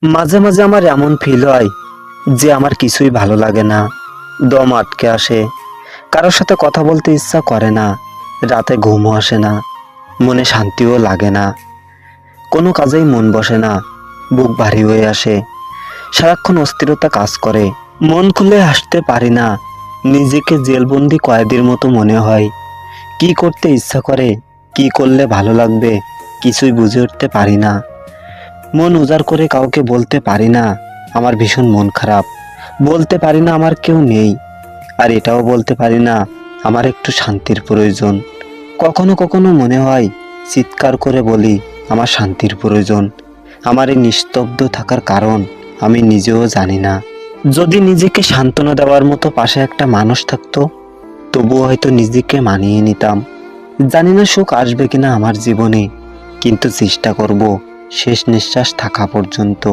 মাঝে মাঝে আমার এমন ফিল হয় যে আমার কিছুই ভালো লাগে না। দম আটকে আসে, কারোর সাথে কথা বলতে ইচ্ছা করে না, রাতে ঘুমও আসে না, মনে শান্তিও লাগে না, কোনো কাজেই মন বসে না, বুক ভারী হয়ে আসে, সারাক্ষণ অস্থিরতা কাজ করে, মন খুলে হাসতে পারি না, নিজেকে জেলবন্দি কয়েদির মতো মনে হয়। কি করতে ইচ্ছা করে, কি করলে ভালো লাগবে, কিছুই বুঝে উঠতে পারি না। মন উজাড় করে কাউকে বলতে পারি না আমার ভীষণ মন খারাপ, বলতে পারি না আমার কেউ নেই, আর এটাও বলতে পারি না আমার একটু শান্তির প্রয়োজন। কখনো কখনো মনে হয় চিৎকার করে বলি আমার শান্তির প্রয়োজন। আমার এই নিস্তব্ধ থাকার কারণ আমি নিজেও জানি না। যদি নিজেকে সান্ত্বনা দেওয়ার মতো পাশে একটা মানুষ থাকতো, তবুও হয়তো নিজেকে মানিয়ে নিতাম। জানি না সুখ আসবে কিনা আমার জীবনে, কিন্তু চেষ্টা করব শেষ নিঃশ্বাস থাকা পর্যন্ত।